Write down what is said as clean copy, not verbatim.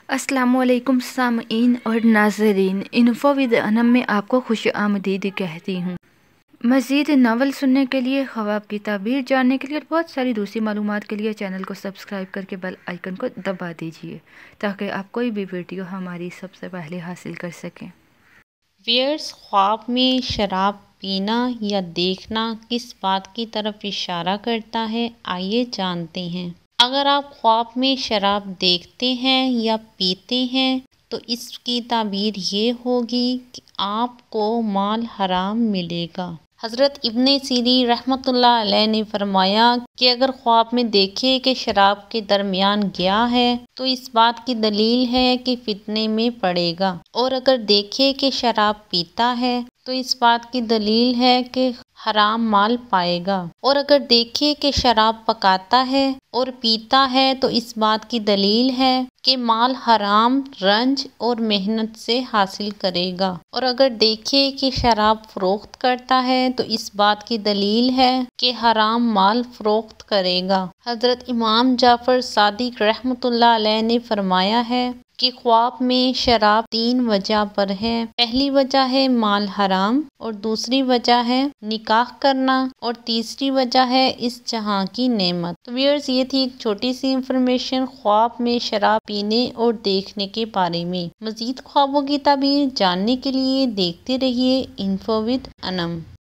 السلام علیکم سامعین اور ناظرین، انفو ود انم میں آپ کو خوش آمدید کہتی ہوں۔ مزید ناول سننے کے لیے، خواب کی تعبیر جاننے کے لیے اور بہت ساری دوسری معلومات کے لیے چینل کو سبسکرائب کر کے بیل آئیکن کو دبا دیجیے تاکہ آپ کوئی بھی ویڈیو ہماری سب سے پہلے حاصل کر سکیں۔ ویئرز، خواب میں شراب پینا یا دیکھنا کس بات کی طرف اشارہ کرتا ہے؟ آئیے جانتے ہیں۔ اگر آپ خواب میں شراب دیکھتے ہیں یا پیتے ہیں تو اس کی تعبیر یہ ہوگی کہ آپ کو مال حرام ملے گا۔ حضرت ابن سیرین رحمۃ اللہ علیہ نے فرمایا کہ اگر خواب میں دیکھے کہ شراب کے درمیان گیا ہے تو اس بات کی دلیل ہے کہ فتنے میں پڑے گا، اور اگر دیکھے کہ شراب پیتا ہے تو اس بات کی دلیل ہے کہ حرام مال پائے گا، اور اگر دیکھے کہ شراب پکاتا ہے اور پیتا ہے تو اس بات کی دلیل ہے کہ مال حرام رنج اور محنت سے حاصل کرے گا، اور اگر دیکھے کہ شراب فروخت کرتا ہے تو اس بات کی دلیل ہے کہ حرام مال فروخت کرے گا۔ حضرت امام جعفر صادق رحمۃ اللہ علیہ نے فرمایا ہے کہ خواب میں شراب 3 وجہ پر ہے۔ پہلی وجہ ہے مال حرام، اور دوسری وجہ ہے نکاح کرنا، اور تیسری وجہ ہے اس جہاں کی نعمت۔ تو ویئرز، یہ تھی ایک چھوٹی سی انفارمیشن خواب میں شراب پینے اور دیکھنے کے بارے میں۔ مزید خوابوں کی تعبیر جاننے کے لیے دیکھتے رہیے انفو ود انم۔